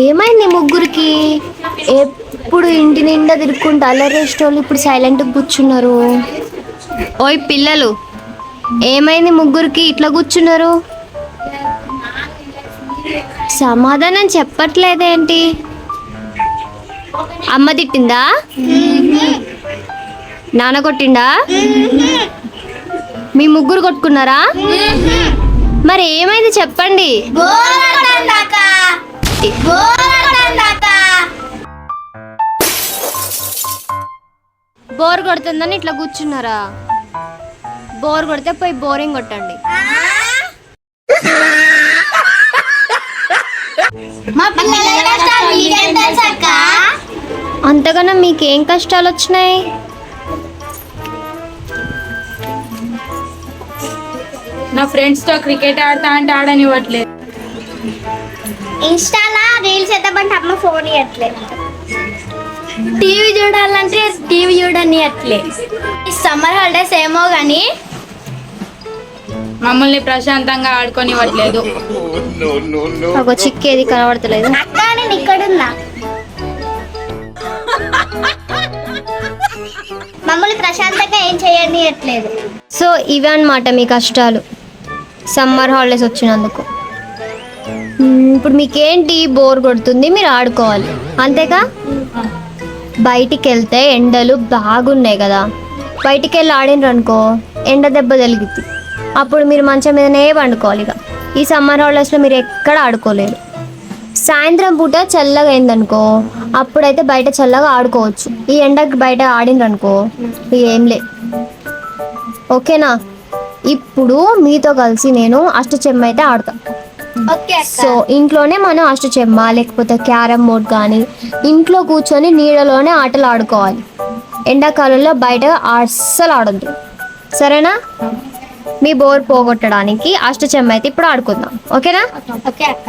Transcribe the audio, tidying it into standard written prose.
ఏమైంది ముగ్గురికి? ఎప్పుడు ఇంటి నిండా తిరుక్కుంటూ అల్లరేస్టోళ్ళు ఇప్పుడు సైలెంట్గా కూర్చున్నారు. ఓయ్ పిల్లలు, ఏమైంది ముగ్గురికి ఇట్లా కూర్చున్నారు? సమాధానం చెప్పట్లేదేంటి? అమ్మ తిట్టిందా? నాన్న కొట్టిండా? మీ ముగ్గురు కొట్టుకున్నారా? మరి ఏమైంది చెప్పండి. బోర్ కొడుతుందని ఇట్లా కూర్చున్నారా? బోర్ కొడితే పోయి బోరింగ్ కొట్టండి. అంతగానో మీకేం కష్టాలు వచ్చినాయి? నా ఫ్రెండ్స్ తో క్రికెట్ ఆడతా అంటే ఆడనివ్వట్లేదు. ఇన్స్టాలా రీల్స్ ఎత్తమంటే అమ్మ ఫోన్ ఇవ్వట్లేదు. టీవీ చూడాలంటే టీవీ చూడనియట్లే. ఈ సమ్మర్ హాలిడేస్ ఏమో కానీ మమ్మల్ని ప్రశాంతంగా ఆడుకోనివ్వట్లేదు. ఒక చిక్కేది కనబడతలేదు. అక్క నేను ఇక్కడున్నా. మమ్మల్ని ప్రశాంతంగా ఏం చేయనియట్లేదు. సో ఇవే అన్నమాట మీ కష్టాలు సమ్మర్ హాలిడేస్ వచ్చినందుకు. ఇప్పుడు మీకేంటి? బోర్ కొడుతుంది, మీరు ఆడుకోవాలి అంతేగా. బయటికి వెళ్తే ఎండలు బాగున్నాయి కదా, బయటికి వెళ్ళి ఆడినరు అనుకో ఎండ దెబ్బ తగిలిద్ది. అప్పుడు మీరు మంచం మీదనే పండుకోవాలి. ఇక ఈ సమ్మర్ హాలిడేస్లో మీరు ఎక్కడ ఆడుకోలేరు. సాయంత్రం పూట చల్లగా అయిందనుకో అప్పుడైతే బయట చల్లగా ఆడుకోవచ్చు. ఈ ఎండకి బయట ఆడినరు అనుకో ఏం లే. ఓకేనా? ఇప్పుడు మీతో కలిసి నేను అష్టచెమ్మ అయితే ఆడతా. సో ఇంట్లోనే మనం అష్టచెమ్మ లేకపోతే క్యారమ్ బోర్డ్ కానీ ఇంట్లో కూర్చొని నీడలోనే ఆటలు ఆడుకోవాలి. ఎండాకాలంలో బయట అస్సలు ఆడొద్దు, సరేనా? మీ బోర్ పోగొట్టడానికి అష్టచెమ్మ అయితే ఇప్పుడు ఆడుకుందాం. ఓకేనా? ఓకే అక్క.